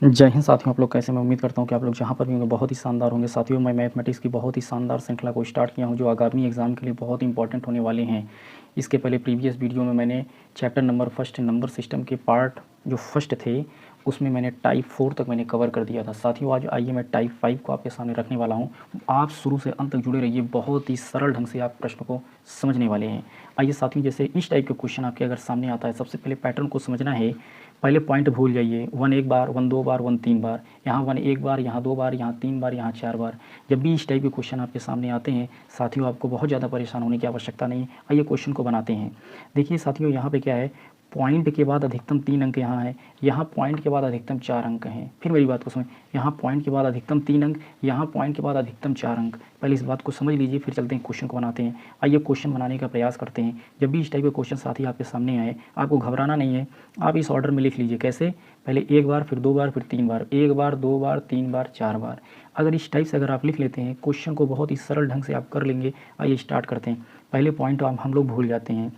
जय हिंद साथियों, आप लोग कैसे? मैं उम्मीद करता हूँ कि आप लोग जहाँ पर भी होंगे बहुत ही शानदार होंगे। साथियों, मैं मैथमेटिक्स की बहुत ही शानदार श्रृंखला को स्टार्ट किया हूँ जो आगामी एग्जाम के लिए बहुत इंपॉर्टेंट होने वाले हैं। इसके पहले प्रीवियस वीडियो में मैंने chapter number first number system के पार्ट जो फर्स्ट थे उसमें मैंने टाइप 4 तक मैंने कवर कर दिया था। साथियों, आज आइए मैं टाइप 5 को आपके सामने रखने वाला हूँ। आप शुरू से अंत तक जुड़े रहिए, बहुत ही सरल ढंग से आप प्रश्न को समझने वाले हैं। आइए साथियों, जैसे इस टाइप के क्वेश्चन आपके अगर सामने आता है, सबसे पहले पैटर्न को समझना है। पहले पॉइंट भूल जाइए, 1 एक बार, 1 2 बार, 1 3 बार, यहाँ 1 एक बार, यहाँ 2 बार, यहाँ 3 बार, यहाँ 4 बार। जब भी इस टाइप के क्वेश्चन आपके सामने आते हैं साथियों, आपको बहुत ज़्यादा परेशान होने की आवश्यकता नहीं है। आइए क्वेश्चन को बनाते हैं। देखिए साथियों, यहाँ पे क्या है, पॉइंट के बाद अधिकतम 3 अंक यहाँ है, यहाँ पॉइंट के बाद अधिकतम 4 अंक हैं। फिर मेरी बात को समझ, यहाँ पॉइंट के बाद अधिकतम 3 अंक, यहाँ पॉइंट के बाद अधिकतम 4 अंक। पहले इस बात को समझ लीजिए, फिर चलते हैं क्वेश्चन को बनाते हैं। आइए क्वेश्चन बनाने का प्रयास करते हैं। जब भी इस टाइप के क्वेश्चन साथी आपके सामने आए, आपको घबराना नहीं है। आप इस ऑर्डर में लिख लीजिए। कैसे? पहले एक बार, फिर 2 बार, फिर 3 बार, 1 बार, 2 बार, 3 बार, 4 बार। अगर इस टाइप से अगर आप लिख लेते हैं, क्वेश्चन को बहुत ही सरल ढंग से आप कर लेंगे। आइए स्टार्ट करते हैं। पहले पॉइंट हम लोग भूल जाते हैं।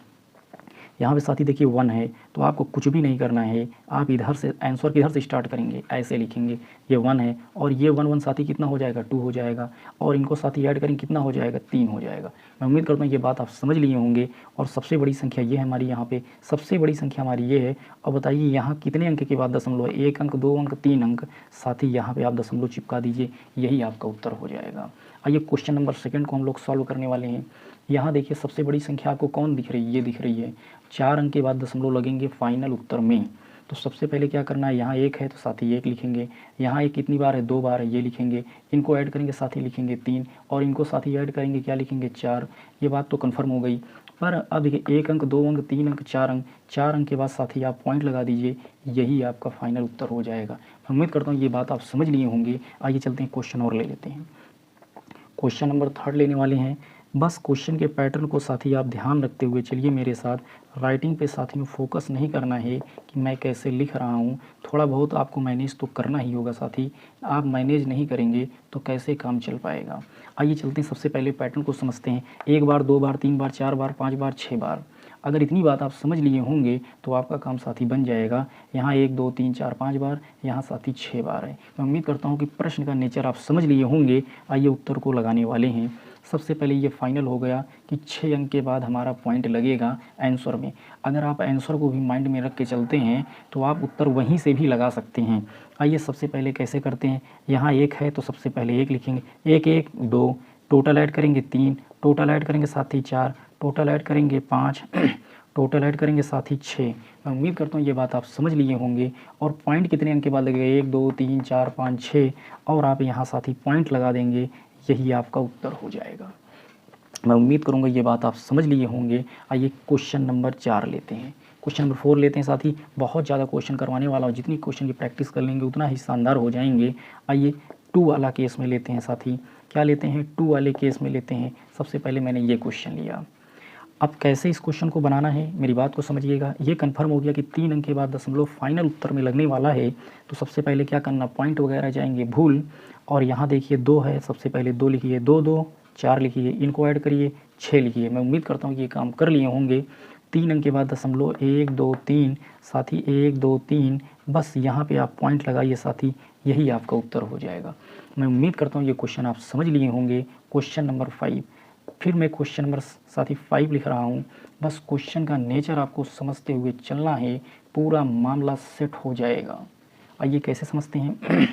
यहाँ पे साथी देखिए 1 है, तो आपको कुछ भी नहीं करना है। आप इधर से आंसर किधर से स्टार्ट करेंगे, ऐसे लिखेंगे। ये 1 है और ये 1 1 साथी कितना हो जाएगा, 2 हो जाएगा। और इनको साथी ऐड करेंगे, कितना हो जाएगा, 3 हो जाएगा। मैं उम्मीद करता हूँ ये बात आप समझ लिए होंगे। और सबसे बड़ी संख्या ये है हमारी, यहाँ पे सबसे बड़ी संख्या हमारी ये है। और बताइए यहाँ कितने अंक के बाद दशमलव है, 1 अंक, 2 अंक, 3 अंक। साथ ही यहाँ पे आप दशमलव चिपका दीजिए, यही आपका उत्तर हो जाएगा। आइए क्वेश्चन नंबर सेकंड को हम लोग सॉल्व करने वाले हैं। यहाँ देखिए सबसे बड़ी संख्या आपको कौन दिख रही है, ये दिख रही है। 4 अंक के बाद दशमलव लगेंगे फाइनल उत्तर में। तो सबसे पहले क्या करना है, यहाँ 1 है तो साथ ही 1 लिखेंगे। यहाँ 1 कितनी बार है, 2 बार है, ये लिखेंगे। इनको ऐड करेंगे, साथ ही लिखेंगे 3। और इनको साथ ही ऐड करेंगे, क्या लिखेंगे, 4। ये बात तो कन्फर्म हो गई। पर अब देखिए 1 अंक, 2 अंक, 3 अंक, 4 अंक। 4 अंक के बाद साथ ही आप पॉइंट लगा दीजिए, यही आपका फाइनल उत्तर हो जाएगा। मैं उम्मीद करता हूँ ये बात आप समझ लिए होंगे। आइए चलते हैं क्वेश्चन और ले लेते हैं। क्वेश्चन नंबर 3 लेने वाले हैं। बस क्वेश्चन के पैटर्न को साथी आप ध्यान रखते हुए चलिए मेरे साथ। राइटिंग पे साथियों फोकस नहीं करना है कि मैं कैसे लिख रहा हूँ। थोड़ा बहुत आपको मैनेज तो करना ही होगा साथी। आप मैनेज नहीं करेंगे तो कैसे काम चल पाएगा। आइए चलते हैं, सबसे पहले पैटर्न को समझते हैं। 1 बार, 2 बार, 3 बार, 4 बार, 5 बार, 6 बार। अगर इतनी बात आप समझ लिए होंगे तो आपका काम साथी बन जाएगा। यहाँ 1 2 3 4 5 बार, यहाँ साथी 6 बार है। मैं उम्मीद करता हूँ कि प्रश्न का नेचर आप समझ लिए होंगे। आइए उत्तर को लगाने वाले हैं। सबसे पहले ये फाइनल हो गया कि 6 अंक के बाद हमारा पॉइंट लगेगा आंसर में। अगर आप आंसर को भी माइंड में रख के चलते हैं तो आप उत्तर वहीं से भी लगा सकते हैं। आइए सबसे पहले कैसे करते हैं। यहाँ 1 है तो सबसे पहले 1 लिखेंगे। 1 1 2, टोटल ऐड करेंगे 3, टोटल ऐड करेंगे साथ ही 4, टोटल ऐड करेंगे 5, टोटल ऐड करेंगे साथ ही 6। मैं उम्मीद करता हूँ ये बात आप समझ लिए होंगे। और पॉइंट कितने अंक के बाद लगेगा, 1 2 3 4 5 6। और आप यहाँ साथ ही पॉइंट लगा देंगे, यही आपका उत्तर हो जाएगा। मैं उम्मीद करूँगा ये बात आप समझ लिए होंगे। आइए क्वेश्चन नंबर 4 लेते हैं। क्वेश्चन नंबर 4 लेते हैं साथी। बहुत ज़्यादा क्वेश्चन करवाने वाला हूँ, जितनी क्वेश्चन की प्रैक्टिस कर लेंगे उतना ही शानदार हो जाएंगे। आइए 2 वाला केस में लेते हैं साथी। क्या लेते हैं, 2 वाले केस में लेते हैं। सबसे पहले मैंने ये क्वेश्चन लिया। अब कैसे इस क्वेश्चन को बनाना है, मेरी बात को समझिएगा। ये कंफर्म हो गया कि 3 अंक के बाद दशमलव फाइनल उत्तर में लगने वाला है। तो सबसे पहले क्या करना, पॉइंट वगैरह जाएंगे भूल। और यहाँ देखिए 2 है, सबसे पहले 2 लिखिए, 2 2 4 लिखिए, इनको ऐड करिए 6 लिखिए। मैं उम्मीद करता हूँ कि ये काम कर लिए होंगे। 3 अंक के बाद दशमलव 1 2 3, साथी 1 2 3। बस यहाँ पे आप पॉइंट लगाइए साथी, यही आपका उत्तर हो जाएगा। मैं उम्मीद करता हूँ ये क्वेश्चन आप समझ लिए होंगे। Question number 5। फिर मैं क्वेश्चन नंबर साथी 5 लिख रहा हूँ। बस क्वेश्चन का नेचर आपको समझते हुए चलना है, पूरा मामला सेट हो जाएगा। आइए कैसे समझते हैं।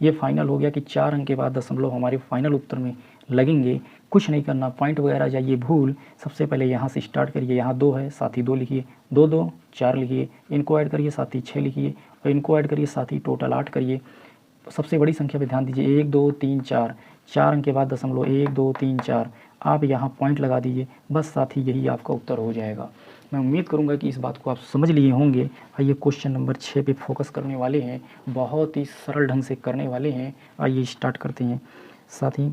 ये फाइनल हो गया कि 4 अंक के बाद दशमलव हमारे फाइनल उत्तर में लगेंगे। कुछ नहीं करना, पॉइंट वगैरह जाइए भूल। सबसे पहले यहाँ से स्टार्ट करिए। यहाँ 2 है, साथी 2 लिखिए, 2 2 4 लिखिए, इनको ऐड करिए साथी 6 लिखिए, और इनको ऐड करिए साथी टोटल 8 करिए। सबसे बड़ी संख्या पे ध्यान दीजिए, 1 2 3 4। 4 अंक के बाद दशमलव 1 2 3 4। आप यहाँ पॉइंट लगा दीजिए, बस साथी यही आपका उत्तर हो जाएगा। मैं उम्मीद करूँगा कि इस बात को आप समझ लिए होंगे। आइए क्वेश्चन नंबर 6 पे फोकस करने वाले हैं, बहुत ही सरल ढंग से करने वाले हैं। आइए स्टार्ट करते हैं साथी।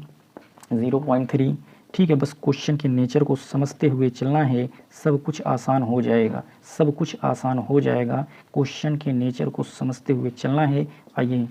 0.3, ठीक है। बस क्वेश्चन के नेचर को समझते हुए चलना है, सब कुछ आसान हो जाएगा, सब कुछ आसान हो जाएगा। क्वेश्चन के नेचर को समझते हुए चलना है। आइए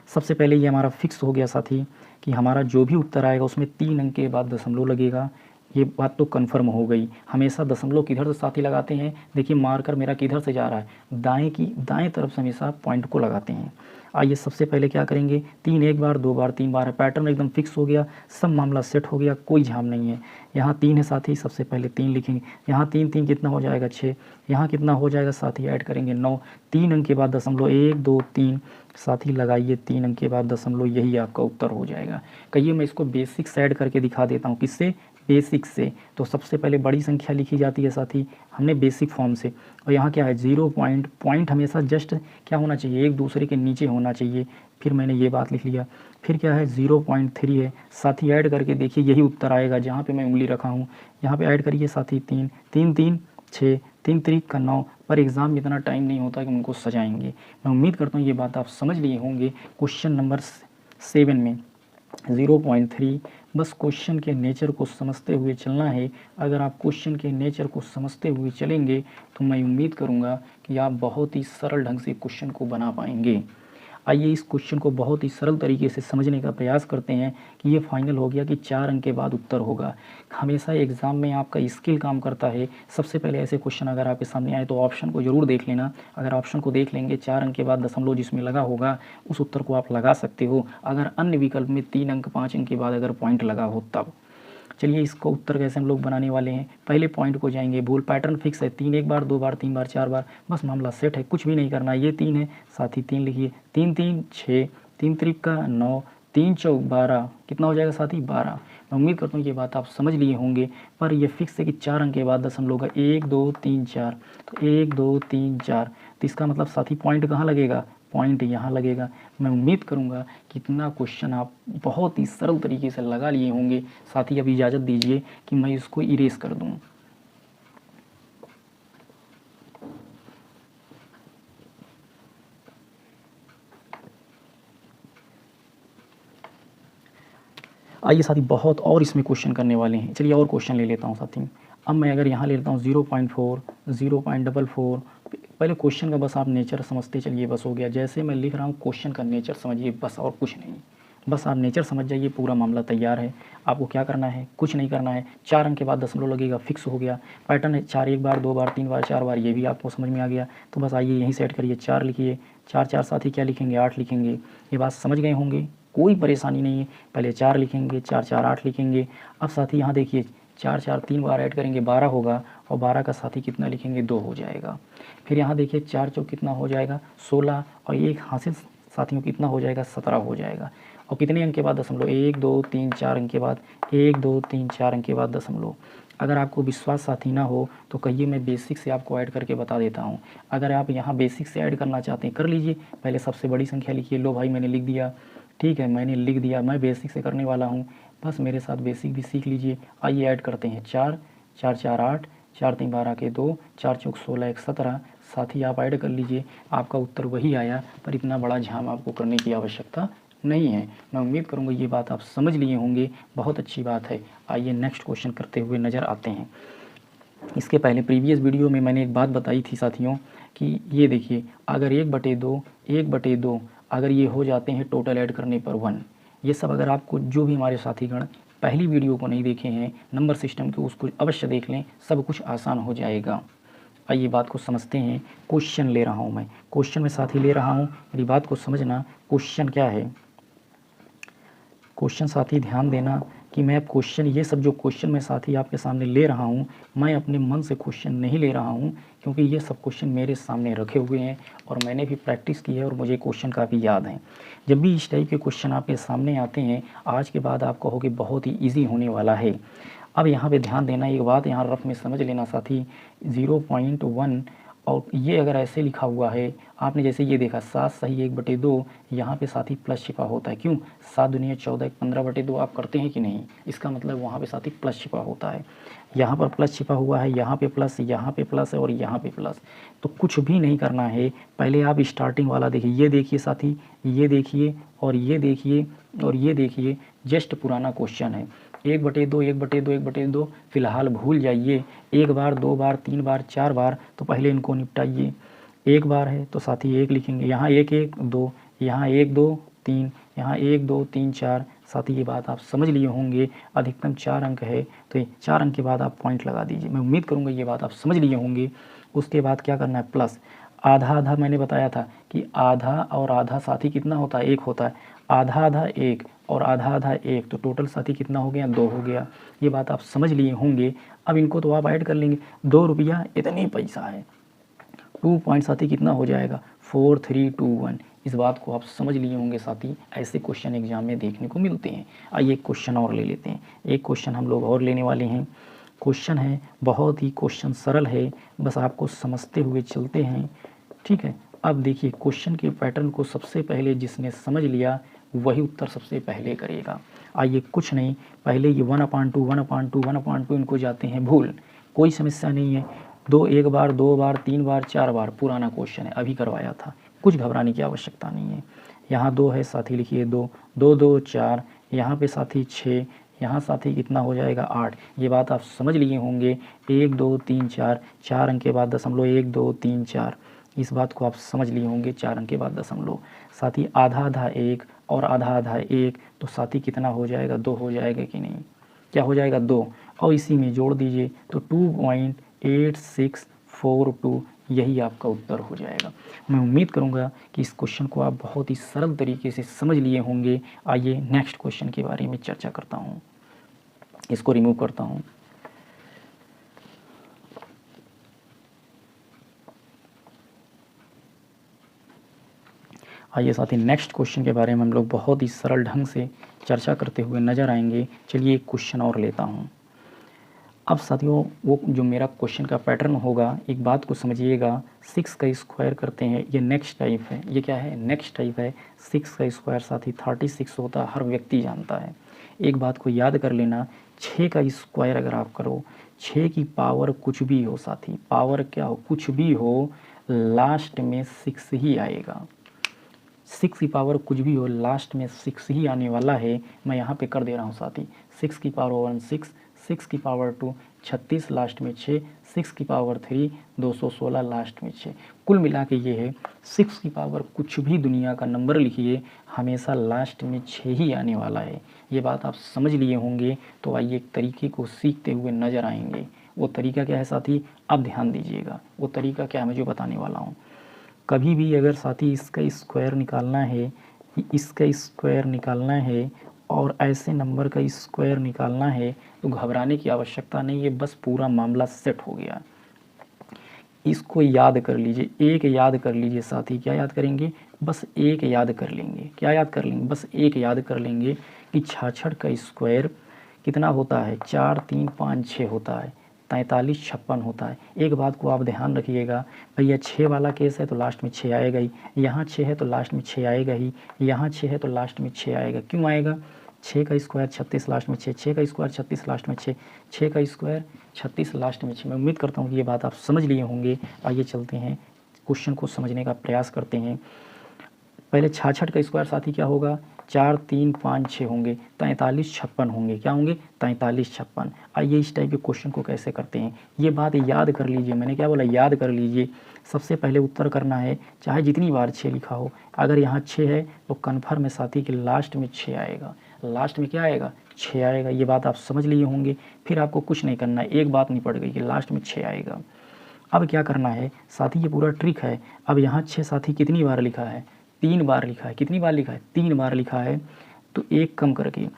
सबसे पहले ये हमारा फिक्स हो गया साथी कि हमारा जो भी उत्तर आएगा उसमें 3 अंक के बाद दशमलव लगेगा। ये बात तो कन्फर्म हो गई। हमेशा दशमलव किधर से साथी लगाते हैं, देखिए मार्कर मेरा किधर से जा रहा है, दाएं तरफ से हमेशा पॉइंट को लगाते हैं। आइए सबसे पहले क्या करेंगे, 3 एक बार, 2 बार, 3 बार है, पैटर्न एकदम फिक्स हो गया, सब मामला सेट हो गया, कोई झाम नहीं है। यहाँ 3 है साथी, सबसे पहले 3 लिखेंगे, यहाँ 3 3 कितना हो जाएगा 6, यहाँ कितना हो जाएगा साथी, ऐड करेंगे 9, 3 अंक के बाद दशमलव, 1 2 3 साथी लगाइए, 3 अंक के बाद दशमलव, यही आपका उत्तर हो जाएगा। कहिए मैं इसको बेसिक से ऐड करके दिखा देता हूँ, किससे, बेसिक से। तो सबसे पहले बड़ी संख्या लिखी जाती है साथी, हमने बेसिक फॉर्म से, और यहाँ क्या है 0 पॉइंट हमेशा जस्ट क्या होना चाहिए, एक दूसरे के नीचे होना चाहिए। फिर मैंने ये बात लिख लिया, फिर क्या है 0.3 है साथी, ऐड करके देखिए यही उत्तर आएगा जहाँ पे मैं उंगली रखा हूँ, यहाँ पे ऐड करिए साथी, 3 3 3 6, 3 3 का 9। पर एग्ज़ाम में इतना टाइम नहीं होता कि उनको सजाएंगे। मैं उम्मीद करता हूँ ये बात आप समझ लिए होंगे। क्वेश्चन नंबर 7 में 0.3, बस क्वेश्चन के नेचर को समझते हुए चलना है। अगर आप क्वेश्चन के नेचर को समझते हुए चलेंगे तो मैं उम्मीद करूंगा कि आप बहुत ही सरल ढंग से क्वेश्चन को बना पाएंगे। आइए इस क्वेश्चन को बहुत ही सरल तरीके से समझने का प्रयास करते हैं कि ये फाइनल हो गया कि 4 अंक के बाद उत्तर होगा। हमेशा एग्ज़ाम में आपका स्किल काम करता है। सबसे पहले ऐसे क्वेश्चन अगर आपके सामने आए तो ऑप्शन को ज़रूर देख लेना। अगर ऑप्शन को देख लेंगे, 4 अंक के बाद दशमलव जिसमें लगा होगा उस उत्तर को आप लगा सकते हो। अगर अन्य विकल्प में 3 अंक 5 अंक के बाद अगर पॉइंट लगा हो तब। चलिए इसको उत्तर कैसे हम लोग बनाने वाले हैं। पहले पॉइंट को जाएंगे, भूल पैटर्न फिक्स है, 3 एक बार, 2 बार, 3 बार, 4 बार, बस मामला सेट है, कुछ भी नहीं करना। ये 3 है साथी, 3 लिखिए, 3 3 6, 3 त्रिक का 9, 3 चौक 12, कितना हो जाएगा साथी 12। मैं उम्मीद करता हूँ ये बात आप समझ लिए होंगे। पर ये फिक्स है कि 4 अंक के बाद दशमलव होगा, 1 2 3 4, तो 1 2 3 4, तो इसका मतलब साथी पॉइंट कहाँ लगेगा, पॉइंट यहाँ लगेगा। मैं उम्मीद करूँगा कि इतना क्वेश्चन आप बहुत ही सरल तरीके से लगा लिए होंगे। साथ ही अब इजाज़त दीजिए कि मैं इसको इरेज कर दूँ। आइए साथी, बहुत और इसमें क्वेश्चन करने वाले हैं। चलिए और क्वेश्चन ले लेता हूँ साथी। अब मैं अगर यहाँ ले लेता हूँ 0.4, 0.44, पहले क्वेश्चन का बस आप नेचर समझते चलिए, बस हो गया। जैसे मैं लिख रहा हूँ क्वेश्चन का नेचर समझिए, बस और कुछ नहीं, बस आप नेचर समझ जाइए, पूरा मामला तैयार है। आपको क्या करना है, कुछ नहीं करना है। 4 अंक के बाद दशमलव लगेगा, फिक्स हो गया। पैटर्न है 4 एक बार, 2 बार, 3 बार, 4 बार, ये भी आपको समझ में आ गया। तो बस आइए यहीं सेट करिए, 4 लिखिए, 4 4 साथी क्या लिखेंगे, 8 लिखेंगे। ये बात समझ गए होंगे, कोई परेशानी नहीं है। पहले 4 लिखेंगे, 4 4 8 लिखेंगे। अब साथी यहाँ देखिए 4 4 3 बार ऐड करेंगे, 12 होगा, और 12 का साथी कितना लिखेंगे, 2 हो जाएगा। फिर यहाँ देखिए 4 चौक कितना हो जाएगा 16, और एक हासिल साथियों कितना हो जाएगा 17 हो जाएगा। और कितने अंक के बाद दशमलव, 1 2 3 4 अंक के बाद, 1 2 3 4 अंक के बाद दशमलव। अगर आपको विश्वास साथी ना हो तो कहिए मैं बेसिक से आपको ऐड करके बता देता हूँ। अगर आप यहाँ बेसिक से ऐड करना चाहते हैं कर लीजिए। पहले सबसे बड़ी संख्या लिखिए, लो भाई मैंने लिख दिया, ठीक है मैंने लिख दिया, मैं बेसिक से करने वाला हूँ, बस मेरे साथ बेसिक भी सीख लीजिए। आइए ऐड करते हैं, 4 4 4 8, 4 3 12 के 2, 4 चौक 16 1 17। साथ ही आप ऐड कर लीजिए, आपका उत्तर वही आया। पर इतना बड़ा झाम आपको करने की आवश्यकता नहीं है। मैं उम्मीद करूँगा ये बात आप समझ लिए होंगे, बहुत अच्छी बात है। आइए नेक्स्ट क्वेश्चन करते हुए नज़र आते हैं। इसके पहले प्रीवियस वीडियो में मैंने एक बात बताई थी साथियों कि ये देखिए, अगर 1/2 अगर ये हो जाते हैं टोटल ऐड करने पर 1, ये सब अगर आपको जो भी हमारे साथीगण पहली वीडियो को नहीं देखे हैं नंबर सिस्टम के, उसको अवश्य देख लें, सब कुछ आसान हो जाएगा। आइए बात को समझते हैं। क्वेश्चन ले रहा हूँ मैं, क्वेश्चन में साथी ले रहा हूँ, मेरी बात को समझना। क्वेश्चन क्या है, क्वेश्चन साथी ध्यान देना कि मैं क्वेश्चन, ये सब जो क्वेश्चन मैं साथी आपके सामने ले रहा हूँ, मैं अपने मन से क्वेश्चन नहीं ले रहा हूँ, क्योंकि ये सब क्वेश्चन मेरे सामने रखे हुए हैं और मैंने भी प्रैक्टिस की है और मुझे क्वेश्चन काफ़ी याद हैं। जब भी इस टाइप के क्वेश्चन आपके सामने आते हैं, आज के बाद आप कहोगे बहुत ही ईजी होने वाला है। अब यहाँ पे ध्यान देना, एक बात यहाँ रफ में समझ लेना साथी, 0.1 और ये अगर ऐसे लिखा हुआ है, आपने जैसे ये देखा 7 सही 1/2, यहाँ पे साथी प्लस छिपा होता है। क्यों, 7 दूनी 14 15/2 आप करते हैं कि नहीं, इसका मतलब वहाँ पे साथी प्लस छिपा होता है। यहाँ पर प्लस छिपा हुआ है, यहाँ पे प्लस, यहाँ पे प्लस है और यहाँ पे प्लस। तो कुछ भी नहीं करना है, पहले आप स्टार्टिंग वाला देखिए, ये देखिए साथी, ये देखिए और ये देखिए और ये देखिए, जस्ट पुराना क्वेश्चन है। 1/2 1/2 1/2 फिलहाल भूल जाइए। 1 बार 2 बार 3 बार 4 बार, तो पहले इनको निपटाइए। 1 बार है तो साथी 1 लिखेंगे, यहाँ 1 1 2, यहाँ 1 2 3, यहाँ 1 2 3 4। साथी ये बात आप समझ लिए होंगे, अधिकतम 4 अंक है तो ये 4 अंक के बाद आप पॉइंट लगा दीजिए। मैं उम्मीद करूँगा ये बात आप समझ लिए होंगे। उसके बाद क्या करना है, प्लस। आधा आधा मैंने बताया था कि आधा और आधा साथी कितना होता है, एक होता है। आधा आधा एक और आधा आधा एक, तो टोटल साथी कितना हो गया, 2 हो गया। ये बात आप समझ लिए होंगे। अब इनको तो आप ऐड कर लेंगे, 2 रुपया इतने पैसा है, 2 पॉइंट साथी कितना हो जाएगा, 4321। इस बात को आप समझ लिए होंगे साथी। ऐसे क्वेश्चन एग्जाम में देखने को मिलते हैं। आइए एक क्वेश्चन और ले लेते हैं। एक क्वेश्चन हम लोग और लेने वाले हैं। क्वेश्चन है बहुत ही क्वेश्चन सरल है, बस आपको समझते हुए चलते हैं, ठीक है। अब देखिए क्वेश्चन के पैटर्न को सबसे पहले जिसने समझ लिया वही उत्तर सबसे पहले करेगा। आइए कुछ नहीं, पहले ये 1/2 1/2 1/2 इनको जाते हैं भूल, कोई समस्या नहीं है। एक बार 2 बार 3 बार 4 बार पुराना क्वेश्चन है, अभी करवाया था, कुछ घबराने की आवश्यकता नहीं है। यहाँ 2 है साथी, लिखिए 2 2 2 4, यहाँ पे साथी 6, यहाँ साथी कितना हो जाएगा 8। ये बात आप समझ लिए होंगे। 1 2 3 4, 4 अंक के बाद दशमलव 1 2 3 4, इस बात को आप समझ लिए होंगे। 4 अंक के बाद दशमलव, साथी आधा आधा एक और आधा आधा एक, तो साथी कितना हो जाएगा, 2 हो जाएगा कि नहीं, क्या हो जाएगा 2, और इसी में जोड़ दीजिए तो 2.8642, यही आपका उत्तर हो जाएगा। मैं उम्मीद करूंगा कि इस क्वेश्चन को आप बहुत ही सरल तरीके से समझ लिए होंगे। आइए नेक्स्ट क्वेश्चन के बारे में चर्चा करता हूँ, इसको रिमूव करता हूँ। आइए साथी नेक्स्ट क्वेश्चन के बारे में हम लोग बहुत ही सरल ढंग से चर्चा करते हुए नजर आएंगे। चलिए एक क्वेश्चन और लेता हूँ। अब साथियों वो जो मेरा क्वेश्चन का पैटर्न होगा, एक बात को समझिएगा, 6 का स्क्वायर करते हैं, ये नेक्स्ट टाइप है। ये क्या है, नेक्स्ट टाइप है। 6 का स्क्वायर साथी 36 होता है, हर व्यक्ति जानता है। एक बात को याद कर लेना, 6 का स्क्वायर अगर आप करो, 6 की पावर कुछ भी हो साथी, पावर क्या हो, कुछ भी हो, लास्ट में 6 ही आएगा। 6 की पावर कुछ भी हो, लास्ट में 6 ही आने वाला है। मैं यहाँ पे कर दे रहा हूँ साथी, 6 की पावर 1 6, 6 की पावर 2 36, लास्ट में 6, 6 की पावर 3 216, लास्ट में 6। कुल मिला के ये है, 6 की पावर कुछ भी दुनिया का नंबर लिखिए, हमेशा लास्ट में 6 ही आने वाला है। ये बात आप समझ लिए होंगे। तो आइए एक तरीके को सीखते हुए नजर आएंगे। वो तरीका क्या है साथी, अब ध्यान दीजिएगा। वो तरीका क्या है मैं जो बताने वाला हूँ। कभी भी अगर साथी इसका स्क्वायर निकालना है, इसका स्क्वायर निकालना है और ऐसे नंबर का स्क्वायर निकालना है, तो घबराने की आवश्यकता नहीं है, बस पूरा मामला सेट हो गया। इसको याद कर लीजिए, एक याद कर लीजिए साथी। क्या याद करेंगे, बस एक याद कर लेंगे। क्या याद कर लेंगे, बस एक याद कर लेंगे कि 66 का स्क्वायर कितना होता है, 4 3 5 6 होता है, 43 56 होता है। एक बात को आप ध्यान रखिएगा, भैया 6 वाला केस है तो लास्ट में 6 आएगा ही, यहाँ 6 है तो लास्ट में 6 आएगा ही, यहाँ 6 है तो लास्ट में 6 आएगा। क्यों आएगा, 6 का स्क्वायर 36 लास्ट में 6, 6 का स्क्वायर 36 लास्ट में 6, 6 का स्क्वायर 36 लास्ट में 6। मैं उम्मीद करता हूँ कि ये बात आप समझ लिए होंगे। आइए चलते हैं क्वेश्चन को समझने का प्रयास करते हैं। पहले 66 का स्क्वायर साथी क्या होगा, 4 3 5 6 होंगे, 43 56 होंगे। क्या होंगे, 43 56। आइए इस टाइप के क्वेश्चन को कैसे करते हैं, ये बात याद कर लीजिए। मैंने क्या बोला, याद कर लीजिए। सबसे पहले उत्तर करना है, चाहे जितनी बार 6 लिखा हो, अगर यहाँ 6 है तो कन्फर्म है साथी कि लास्ट में 6 आएगा। लास्ट में क्या आएगा, 6 आएगा। ये बात आप समझ लिए होंगे। फिर आपको कुछ नहीं करना है, एक बात नहीं पड़ गई कि लास्ट में 6 आएगा। अब क्या करना है साथी, ये पूरा ट्रिक है। अब यहाँ 6 साथी कितनी बार लिखा है, 3 बार लिखा है। कितनी बार लिखा है, 3 बार लिखा है। तो एक कम करके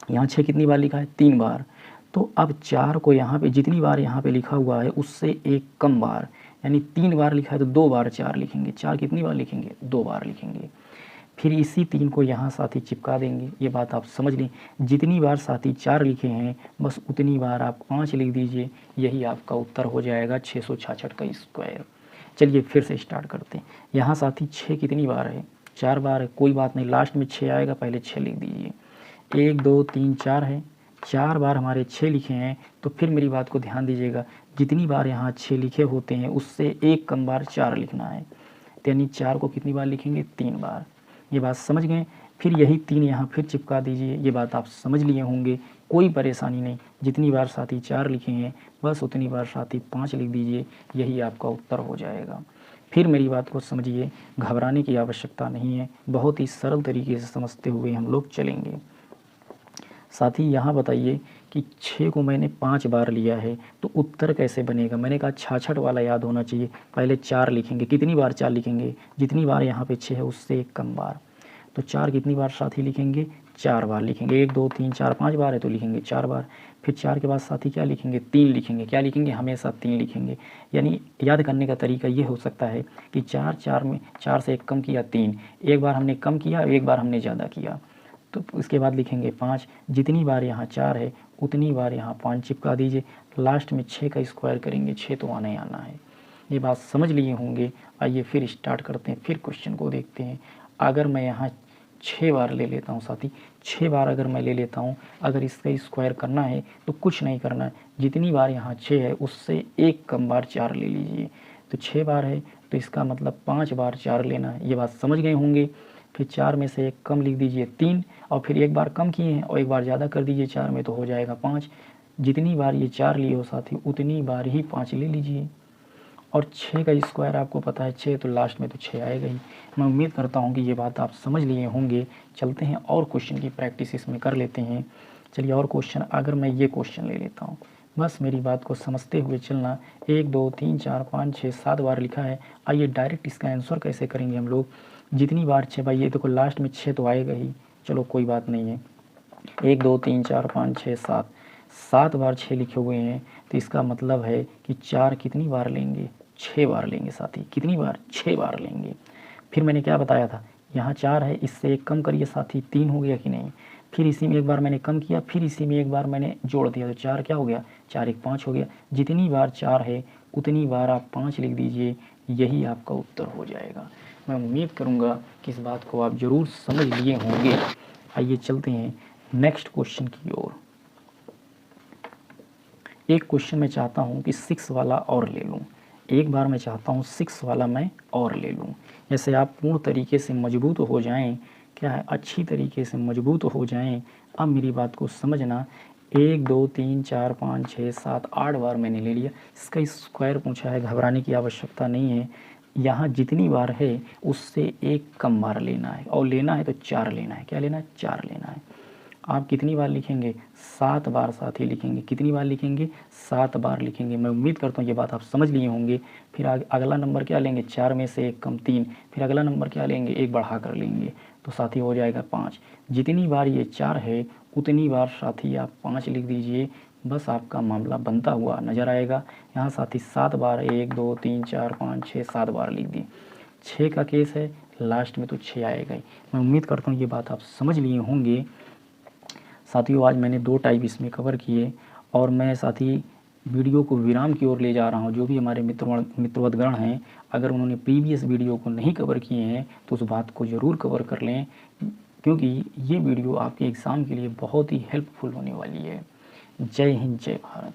यहाँ 6 कितनी बार लिखा है, 3 बार। तो अब 4 को यहाँ पे जितनी बार यहाँ पे लिखा हुआ है उससे एक कम बार, यानी 3 बार लिखा है तो 2 बार 4 लिखेंगे। 4 कितनी बार लिखेंगे, 2 बार लिखेंगे। फिर इसी 3 को यहाँ साथी चिपका देंगे। ये बात आप समझ लें, जितनी बार साथी 4 लिखे हैं बस उतनी बार आप 5 लिख दीजिए, यही आपका उत्तर हो जाएगा 666 का स्क्वायर। चलिए फिर से स्टार्ट करते हैं। यहाँ साथी 6 कितनी बार है, 4 बार है, कोई बात नहीं, लास्ट में 6 आएगा, पहले 6 लिख दीजिए। 1 2 3 4 है, 4 बार हमारे 6 लिखे हैं। तो फिर मेरी बात को ध्यान दीजिएगा, जितनी बार यहाँ 6 लिखे होते हैं उससे एक कम बार 4 लिखना है, यानी 4 को कितनी बार लिखेंगे, 3 बार। ये बात समझ गए। फिर यही 3 यहाँ फिर चिपका दीजिए। ये बात आप समझ लिए होंगे, कोई परेशानी नहीं। जितनी बार साथी 4 लिखे हैं बस उतनी बार साथी 5 लिख दीजिए, यही आपका उत्तर हो जाएगा। फिर मेरी बात को समझिए, घबराने की आवश्यकता नहीं है, बहुत ही सरल तरीके से समझते हुए हम लोग चलेंगे। साथ ही यहाँ बताइए कि कि 6 को मैंने 5 बार लिया है तो उत्तर कैसे बनेगा। मैंने कहा 66 वाला याद होना चाहिए। पहले 4 लिखेंगे, कितनी बार 4 लिखेंगे, जितनी बार यहाँ पे 6 है उससे एक कम बार। तो 4 कितनी बार साथी लिखेंगे, 4 बार लिखेंगे। 1 2 3 4 5 बार है तो लिखेंगे 4 बार। फिर 4 के बाद साथी क्या लिखेंगे, 3 लिखेंगे। क्या लिखेंगे, हमेशा 3 लिखेंगे। यानी याद करने का तरीका ये हो सकता है कि 4 4 में 4 से एक कम किया 3, एक बार हमने कम किया, एक बार हमने ज़्यादा किया। तो इसके बाद लिखेंगे 5, जितनी बार यहाँ 4 है उतनी बार यहाँ 5 चिपका दीजिए। लास्ट में 6 का स्क्वायर करेंगे, 6 तो आना ही आना है। ये बात समझ लिए होंगे। आइए फिर स्टार्ट करते हैं, फिर क्वेश्चन को देखते हैं। अगर मैं यहाँ 6 बार ले लेता हूँ साथी, 6 बार अगर मैं ले लेता हूँ, अगर इसका स्क्वायर करना है तो कुछ नहीं करना है, जितनी बार यहाँ 6 है उससे एक कम बार 4 ले लीजिए। तो 6 बार है तो इसका मतलब 5 बार 4 लेना है। ये बात समझ गए होंगे। फिर 4 में से एक कम लिख दीजिए 3, और फिर एक बार कम किए हैं और एक बार ज़्यादा कर दीजिए 4 में तो हो जाएगा 5। जितनी बार ये 4 लिए हो साथी उतनी बार ही 5 ले लीजिए। और 6 का स्क्वायर आपको पता है 6, तो लास्ट में तो 6 आएगा ही। मैं उम्मीद करता हूँ कि ये बात आप समझ लिए होंगे। चलते हैं और क्वेश्चन की प्रैक्टिस इसमें कर लेते हैं। चलिए और क्वेश्चन, अगर मैं ये क्वेश्चन ले लेता हूँ, बस मेरी बात को समझते हुए चलना। 1 2 3 4 5 6 7 बार लिखा है। आइए डायरेक्ट इसका आंसर कैसे करेंगे हम लोग। जितनी बार 6, भाई ये देखो लास्ट में 6 तो आएगा ही, चलो कोई बात नहीं है। 1 2 3 4 5 6 7, 7 बार 6 लिखे हुए हैं तो इसका मतलब है कि 4 कितनी बार लेंगे, 6 बार लेंगे साथी। कितनी बार, 6 बार लेंगे। फिर मैंने क्या बताया था, यहाँ 4 है, इससे एक कम करिए साथी, 3 हो गया कि नहीं। फिर इसी में एक बार मैंने कम किया, फिर इसी में एक बार मैंने जोड़ दिया तो 4 क्या हो गया, 4 1 5 हो गया। जितनी बार 4 है उतनी बार आप 5 लिख दीजिए, यही आपका उत्तर हो जाएगा। मैं उम्मीद करूँगा कि इस बात को आप ज़रूर समझ लिए होंगे। आइए चलते हैं नेक्स्ट क्वेश्चन की ओर। एक क्वेश्चन मैं चाहता हूँ कि 6 वाला और ले लूँ। एक बार मैं चाहता हूँ 6 वाला मैं और ले लूँ। जैसे आप पूर्ण तरीके से मजबूत हो जाएं, क्या है, अच्छी तरीके से मजबूत हो जाएं। अब मेरी बात को समझना। 1 2 3 4 5 6 7 8 बार मैंने ले लिया। इसका स्क्वायर पूछा है, घबराने की आवश्यकता नहीं है। यहाँ जितनी बार है उससे एक कम बार लेना है, और लेना है तो 4 लेना है। क्या लेना है, 4 लेना है। आप कितनी बार लिखेंगे, 7 बार साथी लिखेंगे। कितनी बार लिखेंगे, 7 बार लिखेंगे। मैं उम्मीद करता हूँ ये बात आप समझ लिए होंगे। फिर अगला नंबर क्या लेंगे, 4 में से एक कम 3। फिर अगला नंबर क्या लेंगे, एक बढ़ा कर लेंगे तो साथी हो जाएगा 5। जितनी बार ये 4 है उतनी बार साथी आप 5 लिख दीजिए। बस आपका मामला बनता हुआ नज़र आएगा। यहाँ साथी 7 बार, 1 2 3 4 5 6 7 बार लिख दिए। 6 का केस है, लास्ट में तो 6 आएगा ही। मैं उम्मीद करता हूँ ये बात आप समझ लिए होंगे। साथियों आज मैंने 2 टाइप इसमें कवर किए, और मैं साथी वीडियो को विराम की ओर ले जा रहा हूं। जो भी हमारे मित्रवतगण हैं, अगर उन्होंने प्रीवियस वीडियो को नहीं कवर किए हैं तो उस बात को ज़रूर कवर कर लें, क्योंकि ये वीडियो आपके एग्ज़ाम के लिए बहुत ही हेल्पफुल होने वाली है। जय हिंद, जय भारत।